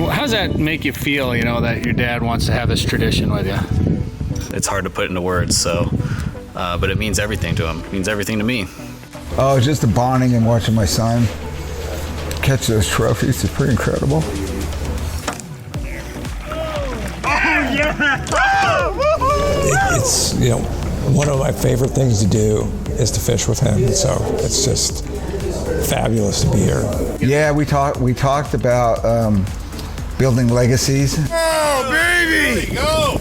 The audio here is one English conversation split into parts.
How does that make you feel, you know, that your dad wants to have this tradition with you? It's hard to put into words, so, but it means everything to him. It means everything to me. Oh, just the bonding and watching my son catch those trophies is pretty incredible. It's, you know, one of my favorite things to do is to fish with him. So it's just fabulous to be here. Yeah, we talked about building Legacies. Oh, baby! There you go.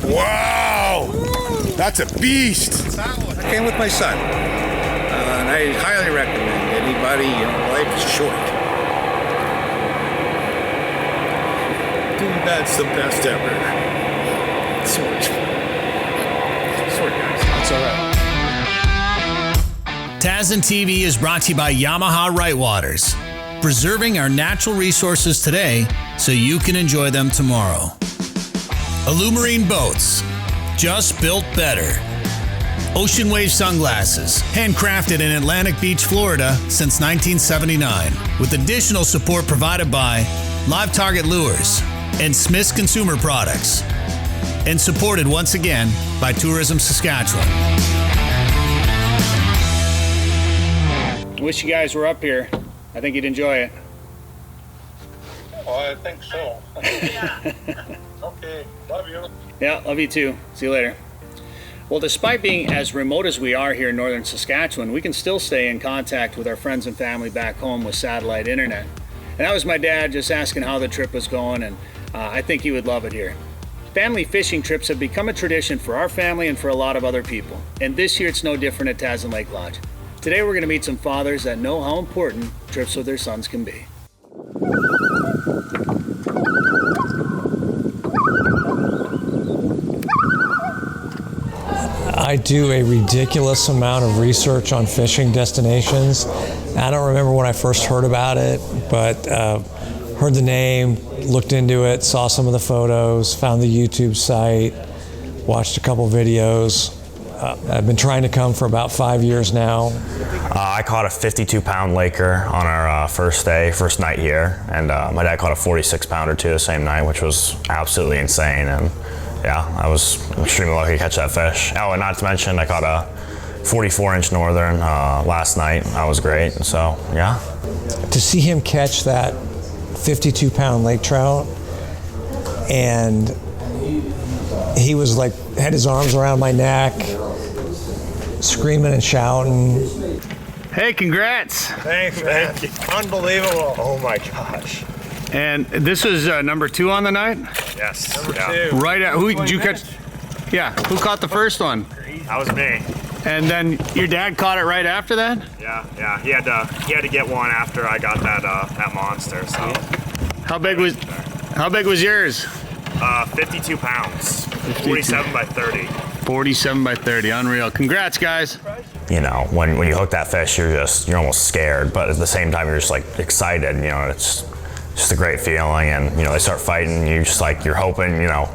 Wow! That's a beast. I came with my son, and I highly recommend anybody, you know, life is short. Dude, that's the best ever. So much fun. Sorry, guys. It's all right. Tazin TV is brought to you by Yamaha Rightwaters, preserving our natural resources today so you can enjoy them tomorrow. Illumarine Boats, just built better. Ocean Wave Sunglasses, handcrafted in Atlantic Beach, Florida since 1979, with additional support provided by Live Target Lures and Smith's Consumer Products, and supported once again by Tourism Saskatchewan. Wish you guys were up here. I think you'd enjoy it. Oh, I think so. Okay, love you. Yeah, love you too. See you later. Well, despite being as remote as we are here in northern Saskatchewan, we can still stay in contact with our friends and family back home with satellite internet. And that was my dad just asking how the trip was going, and I think he would love it here. Family fishing trips have become a tradition for our family and for a lot of other people. And this year it's no different at Tazin Lake Lodge. Today we're going to meet some fathers that know how important trips with their sons can be. I do a ridiculous amount of research on fishing destinations. I don't remember when I first heard about it, but heard the name, looked into it, saw some of the photos, found the YouTube site, watched a couple videos. I've been trying to come for about 5 years now. I caught a 52-pound laker on our first night here, and my dad caught a 46-pounder too the same night, which was absolutely insane. And yeah, I was extremely lucky to catch that fish. Oh, and not to mention, I caught a 44-inch northern last night. That was great. So yeah. To see him catch that 52-pound lake trout, and he was like, had his arms around my neck, screaming and shouting. Hey, congrats. Thanks, man. Unbelievable. Oh my gosh. And this was number 2 on the night? Yes. Number 2. Right at, who did you catch? Yeah, who caught the first one? That was me. And then your dad caught it right after that? Yeah. He had to get one after I got that monster. So. How big was yours? 52 pounds. 47 by 30. 47 by 30, unreal. Congrats, guys. You know, when you hook that fish, you're almost scared, but at the same time, you're just like excited. You know, it's just a great feeling. And you know, they start fighting. You just like, you're hoping. You know,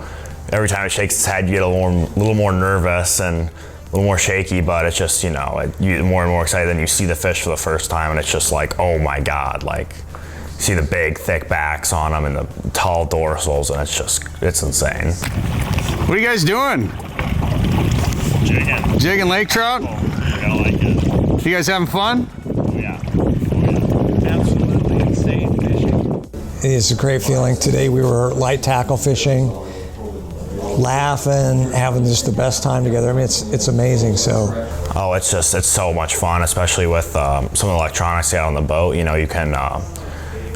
every time it shakes its head, you get a little more nervous and a little more shaky. But it's just, you know, you're more and more excited. Then you see the fish for the first time, and it's just like, oh my God, like. See the big, thick backs on them and the tall dorsals, and it's insane. What are you guys doing? Jigging lake trout? I like it. You guys having fun? Yeah. Absolutely insane fishing. It's a great feeling. Today we were light tackle fishing, laughing, having just the best time together. I mean, it's amazing. So. Oh, it's so much fun, especially with some of the electronics they have on the boat. You know, you can.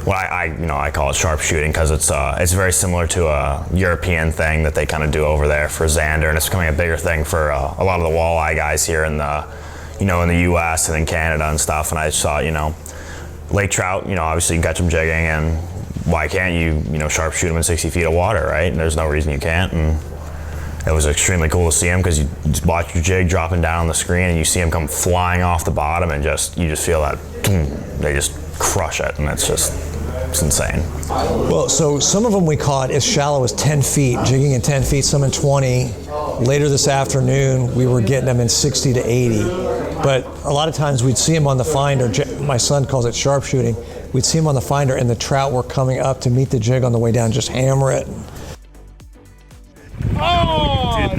Well, I call it sharpshooting because it's very similar to a European thing that they kind of do over there for Xander, and it's becoming a bigger thing for a lot of the walleye guys here in the U.S. and in Canada and stuff. And I just thought, lake trout, obviously you can catch them jigging, and why can't you sharpshoot them in 60 feet of water, right? And there's no reason you can't. And it was extremely cool to see them because you just watch your jig dropping down on the screen and you see them come flying off the bottom, and you just feel that boom, they just crush it, and it's insane. Well, so some of them we caught as shallow as 10 feet, jigging in 10 feet, some in 20. Later this afternoon, we were getting them in 60 to 80. But a lot of times we'd see them on the finder, my son calls it sharpshooting, we'd see them on the finder, and the trout were coming up to meet the jig on the way down, just hammer it. Oh!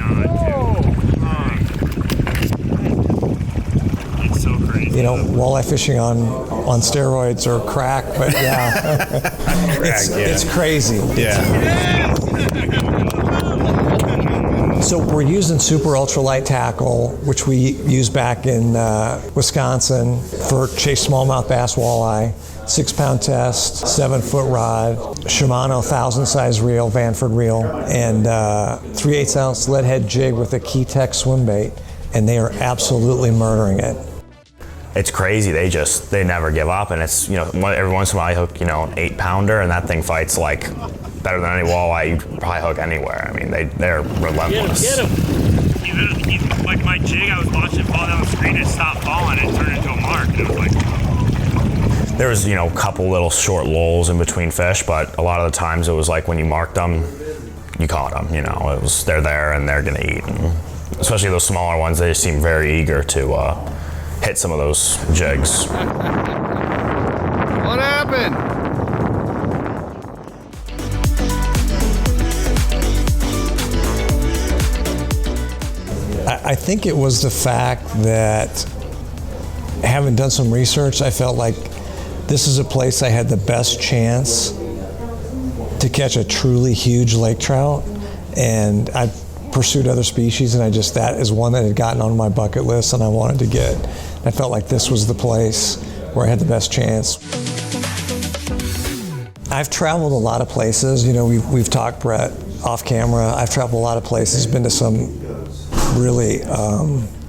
It's so crazy. You know, walleye fishing on steroids or crack, but yeah, it's crazy. Yeah. So we're using super ultralight tackle, which we use back in Wisconsin for chase smallmouth bass walleye, 6-pound test, 7-foot rod, Shimano 1,000 size reel, Vanford reel, and 3/8 ounce lead head jig with a Key-Tech swim bait, and they are absolutely murdering it. It's crazy. They never give up, and it's, you know, every once in a while I hook, you know, an 8-pounder, and that thing fights like better than any walleye you could probably hook anywhere. I mean, they're relentless. Get him! Even like my jig, I was watching it fall down the screen, it stopped falling, it turned into a mark, and it was like... There was, you know, a couple little short lulls in between fish, but a lot of the times it was like when you marked them, you caught them, you know. It was, they're there and they're gonna eat. And especially those smaller ones, they just seem very eager to hit some of those jigs. What happened? I think it was the fact that, having done some research, I felt like this is a place I had the best chance to catch a truly huge lake trout, and I pursued other species, and that is one that had gotten on my bucket list and I wanted to get. I felt like this was the place where I had the best chance. I've traveled a lot of places. You know, we've talked, Bret, off camera. I've traveled a lot of places, been to some really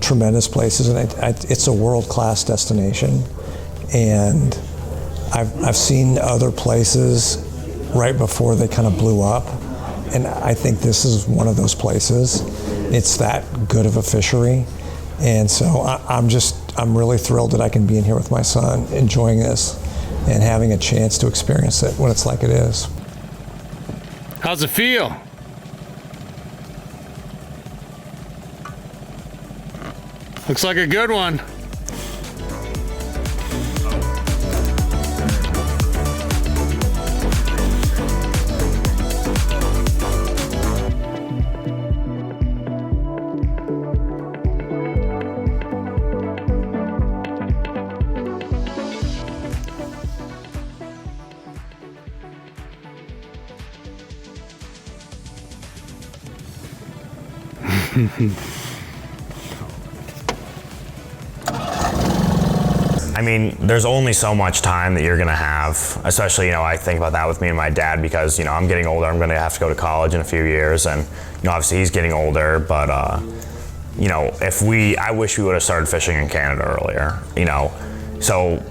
tremendous places, and it's a world-class destination. And I've seen other places right before they kind of blew up, and I think this is one of those places. It's that good of a fishery, and so I'm really thrilled that I can be in here with my son, enjoying this, and having a chance to experience it when it's like it is. How's it feel? Looks like a good one. I mean, there's only so much time that you're gonna have, especially, you know, I think about that with me and my dad because, you know, I'm getting older, I'm gonna have to go to college in a few years, and, you know, obviously he's getting older, but, you know, I wish we would have started fishing in Canada earlier, you know, so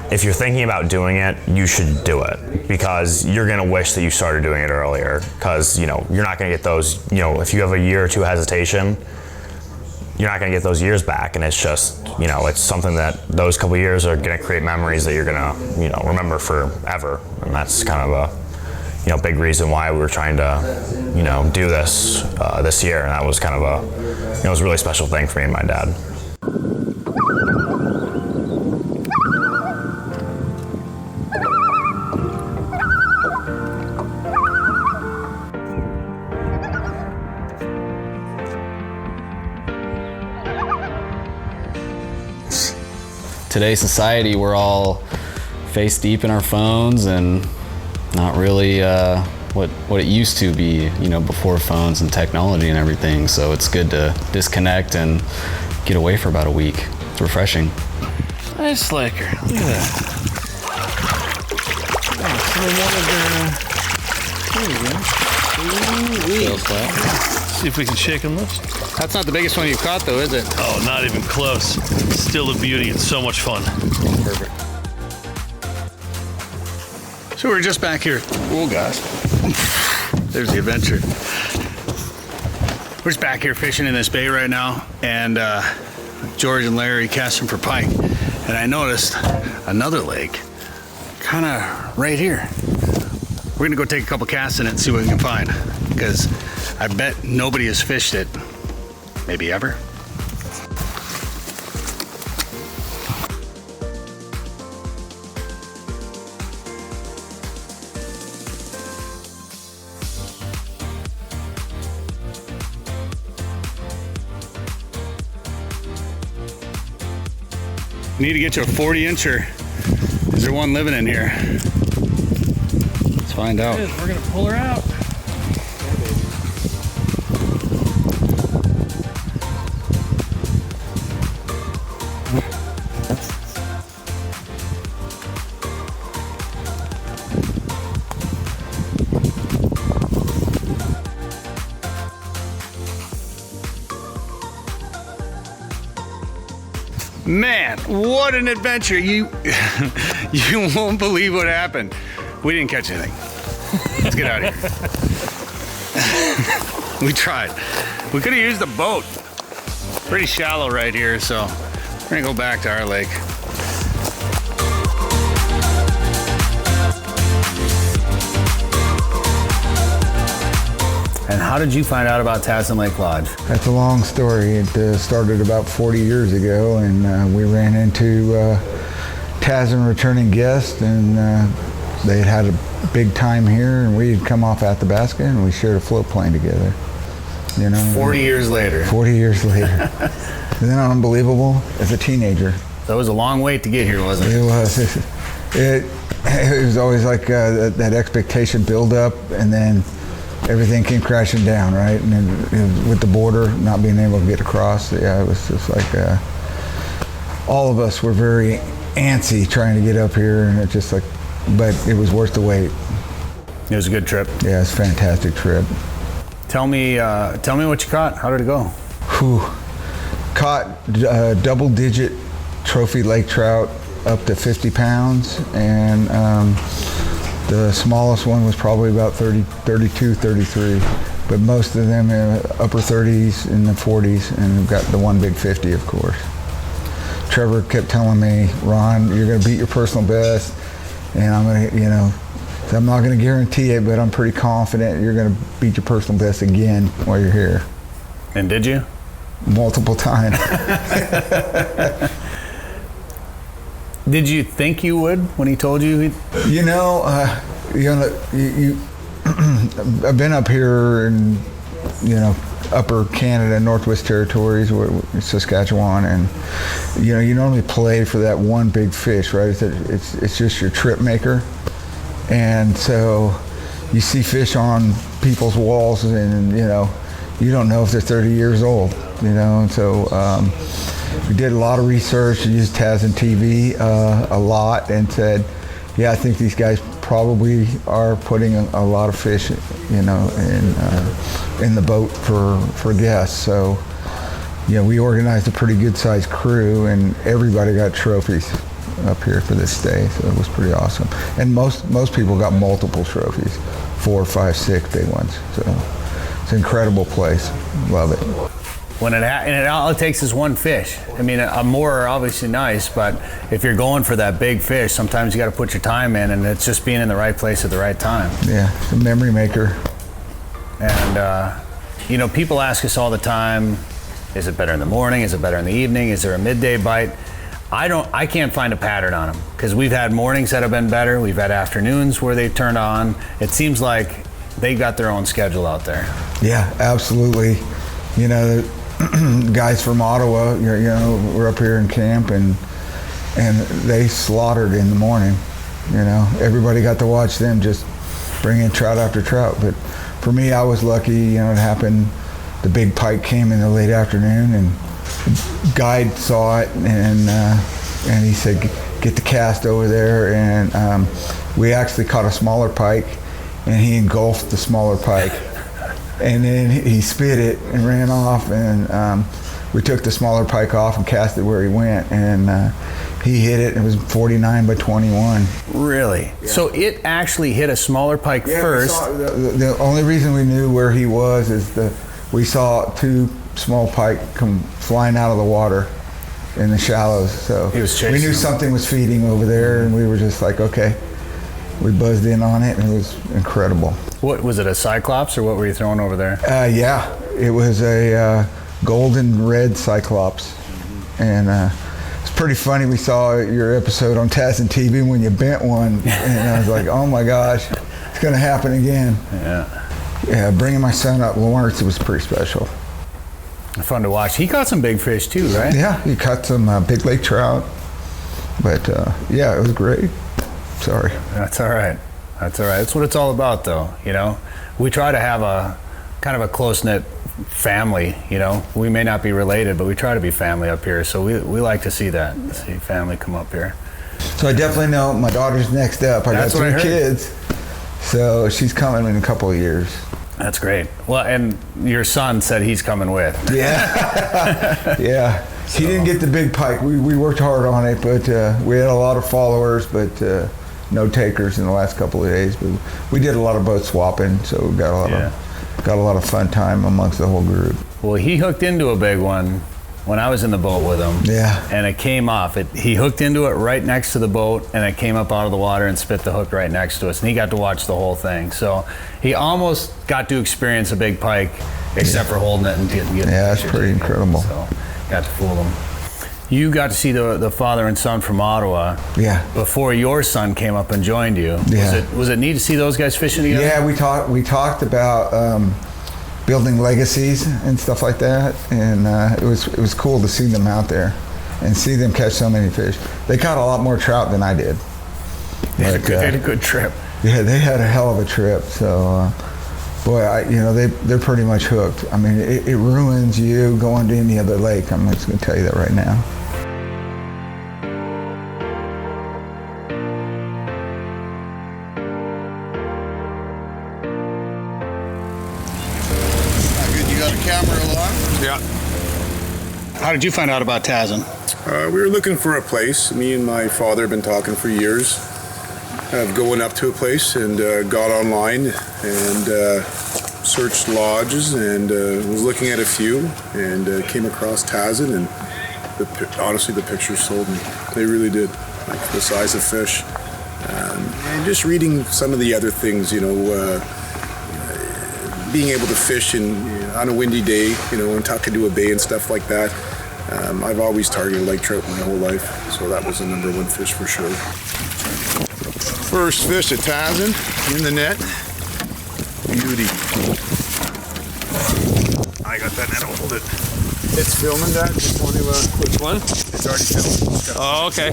if you're thinking about doing it, you should do it, because you're gonna wish that you started doing it earlier, because, you know, you're not gonna get those, you know, if you have a year or two hesitation, you're not gonna get those years back, and it's just, you know, it's something that those couple years are gonna create memories that you're gonna, you know, remember forever, and that's kind of a, you know, big reason why we were trying to, you know, do this this year, and that was kind of a, you know, it was a really special thing for me and my dad. Today's society, we're all face deep in our phones and not really what it used to be, you know, before phones and technology and everything. So it's good to disconnect and get away for about a week. It's refreshing. Nice slicker. Look at that. See if we can shake him loose. That's not the biggest one you've caught, though, is it? Oh, not even close. Still a beauty. It's so much fun. Perfect. So we're just back here. Oh, gosh. There's the adventure. We're just back here fishing in this bay right now, and George and Larry casting for pike. And I noticed another lake, kind of right here. We're gonna go take a couple casts in it and see what we can find, because I bet nobody has fished it, maybe ever. Need to get you a 40-incher. Is there one living in here? Let's find out. We're gonna pull her out. Man, what an adventure. You won't believe what happened. We didn't catch anything. Let's get out of here. We tried. We could have used the boat. Pretty shallow right here, so we're gonna go back to our lake. And how did you find out about Tazin Lake Lodge? That's a long story. It started about 40 years ago, and we ran into Tazin returning guests, and they had a big time here, and we had come off Athabasca, and we shared a float plane together. You know, 40 years later. 40 years later. Isn't that unbelievable? As a teenager. That was a long wait to get here, wasn't it? It was. It was always like that expectation build up, and then everything came crashing down, right? And then, with the border not being able to get across, yeah, it was just like all of us were very antsy trying to get up here, and it just like, but it was worth the wait. It was a good trip. Yeah, it's a fantastic trip. Tell me what you caught. How did it go? Whew. Caught double-digit trophy lake trout up to 50 pounds, and the smallest one was probably about 30, 32, 33, but most of them are upper 30s and the 40s, and we've got the one big 50, of course. Trevor kept telling me, Ron, you're going to beat your personal best, and I'm going to, I'm not going to guarantee it, but I'm pretty confident you're going to beat your personal best again while you're here. And did you? Multiple times. Did you think you would when he told you? I've been up here in, upper Canada, Northwest Territories, Saskatchewan, and you normally play for that one big fish, right? It's just your trip maker, and so you see fish on people's walls, and you don't know if they're 30 years old, and so. We did a lot of research, used Tazin TV a lot, and said, yeah, I think these guys probably are putting a lot of fish, in the boat for guests. So, we organized a pretty good-sized crew, and everybody got trophies up here for this day. So it was pretty awesome. And most people got multiple trophies, 4, 5, 6 big ones. So it's an incredible place. Love it. And all it takes is one fish. I mean, more are obviously nice, but if you're going for that big fish, sometimes you got to put your time in, and it's just being in the right place at the right time. Yeah, it's a memory maker. And people ask us all the time, is it better in the morning? Is it better in the evening? Is there a midday bite? I can't find a pattern on them, because we've had mornings that have been better. We've had afternoons where they've turned on. It seems like they got their own schedule out there. Yeah, absolutely. Guys from Ottawa, we're up here in camp, and they slaughtered in the morning. Everybody got to watch them just bring in trout after trout. But for me, I was lucky. It happened. The big pike came in the late afternoon, and the guide saw it, and he said, "Get the cast over there." And we actually caught a smaller pike, and he engulfed the smaller pike. And then he spit it and ran off, and we took the smaller pike off and cast it where he went, and he hit it, and it was 49 by 21. Really? Yeah. So it actually hit a smaller pike first? The only reason we knew where he was is we saw 2 small pike come flying out of the water in the shallows. So he was chasing we knew them. Something was feeding over there, and we were just like, okay. We buzzed in on it, and it was incredible. What was it, a cyclops, or what were you throwing over there? Yeah, it was a golden red cyclops, and it's pretty funny. We saw your episode on Tazin TV when you bent one, and I was like, oh my gosh, it's gonna happen again. Yeah, bringing my son up Lawrence, it was pretty special. Fun to watch. He caught some big fish too, right? Yeah, he caught some big lake trout, But yeah, it was great. Sorry. That's all right. That's all right. That's what it's all about, though. You know, we try to have a kind of a close-knit family. You know, we may not be related, but we try to be family up here. So we like to see that, see family come up here. So I definitely know my daughter's next up. I got 3 kids, so she's coming in a couple of years. That's great. Well, and your son said he's coming with. Yeah. Yeah. So. He didn't get the big pike. We worked hard on it, but we had a lot of followers, but no takers in the last couple of days. But we did a lot of boat swapping, so we got a lot of fun time amongst the whole group. Well, he hooked into a big one when I was in the boat with him. Yeah. And it came off. He hooked into it right next to the boat, and it came up out of the water and spit the hook right next to us. And he got to watch the whole thing. So he almost got to experience a big pike, except for holding it and getting yeah, that's pretty incredible. So got to fool him. You got to see the father and son from Ottawa. Yeah. Before your son came up and joined you. Yeah. Was it neat to see those guys fishing together? Yeah, we talked about building legacies and stuff like that, and it was cool to see them out there and see them catch so many fish. They caught a lot more trout than I did. They had a good trip. Yeah, they had a hell of a trip. So, boy, they're pretty much hooked. I mean, it ruins you going to any other lake. I'm just going to tell you that right now. Yeah. How did you find out about Tazin? We were looking for a place. Me and my father have been talking for years of going up to a place, and got online and searched lodges and was looking at a few and came across Tazin, and honestly the pictures sold me. They really did. Like the size of fish. And just reading some of the other things, being able to fish on a windy day, and tuck into a bay and stuff like that. I've always targeted lake trout my whole life, so that was the #1 fish for sure. First fish at Tazin in the net. Beauty. I got that net, I'll hold it. It's filming that. Just want to, Which one? it's already filmed. Oh, okay.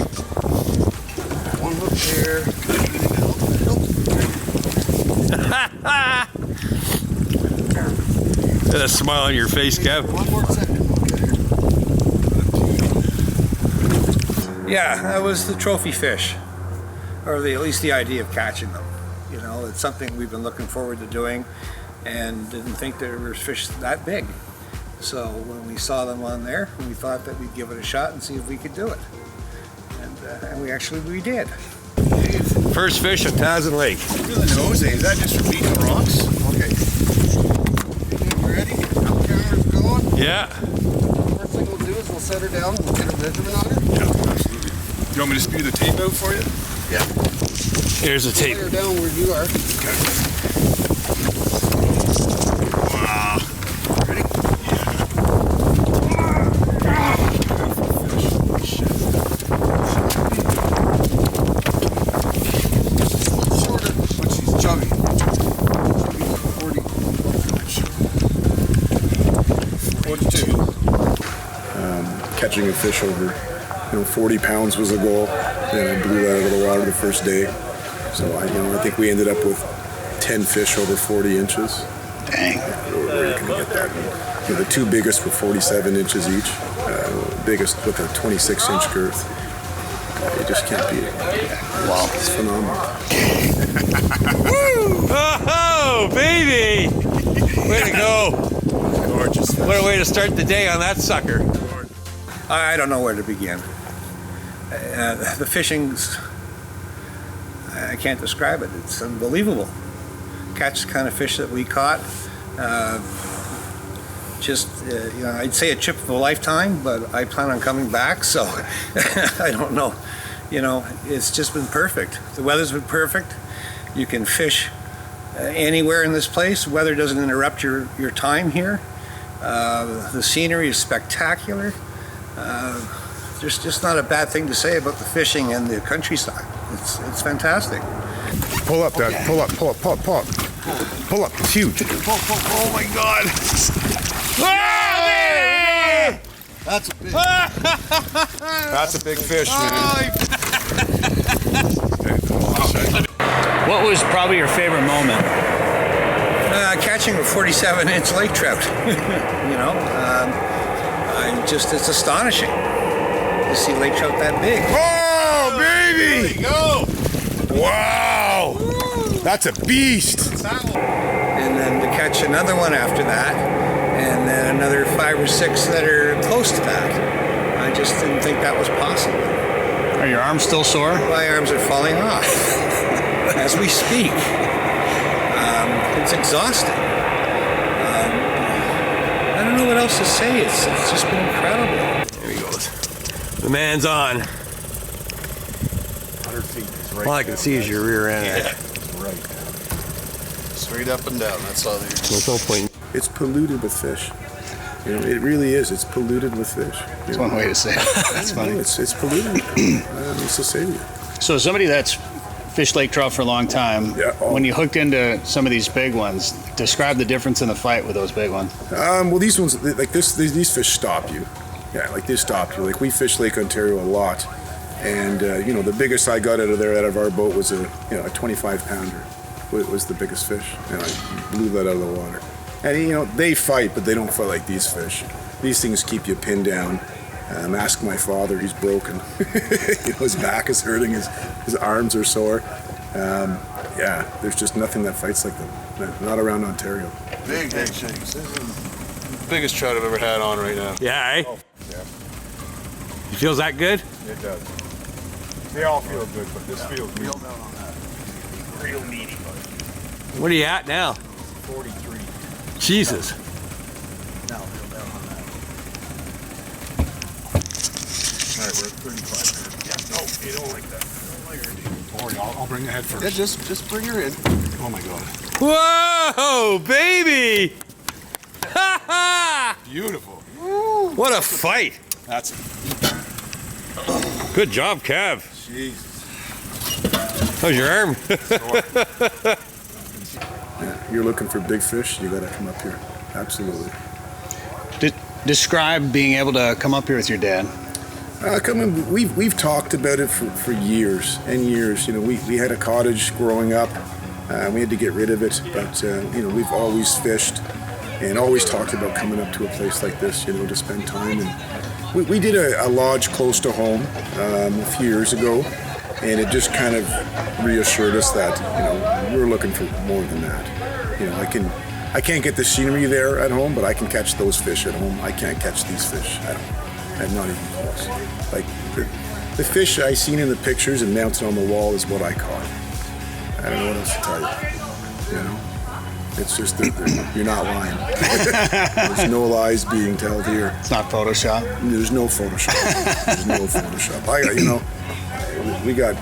One hook there. That smile on your face, Kev. One more second. Yeah, that was the trophy fish, or at least the idea of catching them. It's something we've been looking forward to doing, and didn't think there were fish that big. So when we saw them on there, we thought that we'd give it a shot and see if we could do it. And we did. First fish at Tazin Lake. Through the nose, eh? Is that just for beating the rocks? Okay. Ready? Camera's going. Yeah. First thing we'll do is we'll set her down and we'll get a measurement on her. Yeah, absolutely. You want me to spew the tape out for you? Yeah. Here's the tape. Lay her down where you are. Okay. Wow. Ready? Shorter, but she's chubby. 42. Catching a fish over 40 pounds was the goal, and I blew that out of the water the first day. So I think we ended up with 10 fish over 40 inches. Dang. Where you can get that? The 2 biggest were 47 inches each. Biggest with a 26-inch girth. You just can't beat it. Wow, it's phenomenal. Woo! Oh, baby! Way to go! Gorgeous. What a way to start the day on that sucker. I don't know where to begin. The fishing's, I can't describe it. It's unbelievable. Catch the kind of fish that we caught. I'd say a trip of a lifetime, but I plan on coming back, so I don't know. It's just been perfect. The weather's been perfect. You can fish anywhere in this place. Weather doesn't interrupt your time here. The scenery is spectacular. There's just not a bad thing to say about the fishing and the countryside. It's fantastic. Pull up, Dad. Okay. Pull up. Pull up. It's huge. Oh my God! That's a big fish, man. What was probably your favorite moment? Catching a 47-inch lake trout. It's astonishing to see lake trout that big. Oh, baby! There you go. Wow! That's a beast. And then to catch another one after that, and then another 5 or 6 that are close to that. I just didn't think that was possible. Are your arms still sore? My arms are falling off as we speak. It's exhausting. I don't know what else to say. It's just been incredible. There he goes. The man's on. 100 feet is right. All I can see is your rear end. Yeah. Right. Straight up and down. That's all there is. There's no point. It's polluted with fish. It really is. It's polluted with fish. That's one way to say it. That's funny. It's polluted. It's to say to you. So somebody that's fished lake trout for a long time, when you hooked into some of these big ones, describe the difference in the fight with those big ones. Well, these ones, like these fish stop you. Yeah, like they stop you. Like we fish Lake Ontario a lot, and the biggest I got out of our boat was a 25-pounder. It was the biggest fish, and I blew that out of the water. And they fight, but they don't fight like these fish. These things keep you pinned down. Ask my father, he's broken. His back is hurting, his arms are sore. There's just nothing that fights like them. Not around Ontario. Big shakes. This is the biggest trout I've ever had on right now. Yeah, eh? Oh, yeah. It feels that good? It does. They all feel good, but this feels real down on that. Real meaty. What are you at now? 43. Jesus. Now, real down on that. All right, we're at 35. Yeah, no, you don't like that. I'll bring the head first. Yeah, just bring her in. Oh my God. Whoa, baby! Ha ha! Beautiful. What a fight! That's it. Good job, Kev. Jesus. How's your arm? You're looking for big fish, you gotta come up here. Absolutely. Describe being able to come up here with your dad. We've talked about it for years and years. We had a cottage growing up. We had to get rid of it, but we've always fished and always talked about coming up to a place like this, to spend time. And we did a lodge close to home a few years ago, and it just kind of reassured us that we're looking for more than that. I can't get the scenery there at home, but I can catch those fish at home. I can't catch these fish at home. I'm not even close. Like the fish I seen in the pictures and mounted on the wall is what I caught. I don't know what else to tell you. It's just that you're not lying. There's no lies being told here. It's not Photoshop. There's no Photoshop. There's no Photoshop. We got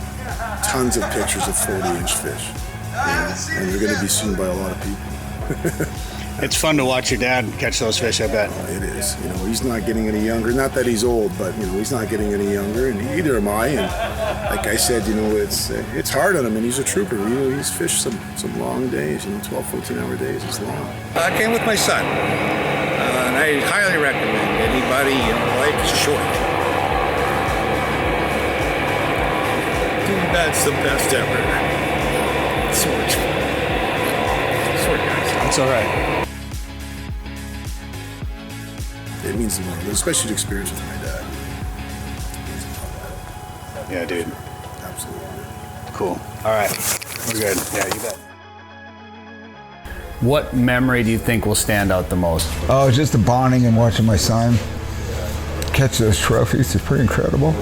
tons of pictures of 40-inch fish, and they're going to be seen by a lot of people. It's fun to watch your dad catch those fish, I bet. It is. He's not getting any younger. Not that he's old, but he's not getting any younger, and neither am I. And like I said, it's hard on him, and he's a trooper. He's fished some long days. 12, 14-hour days is long. I came with my son, and I highly recommend anybody like short. Dude, that's the best ever. So much fun. Sorry, guys. That's all right. It means the world, especially the experience with my dad. Yeah, dude. Absolutely. Cool. All right. We're good. Yeah, you bet. What memory do you think will stand out the most? Oh, just the bonding and watching my son catch those trophies is pretty incredible.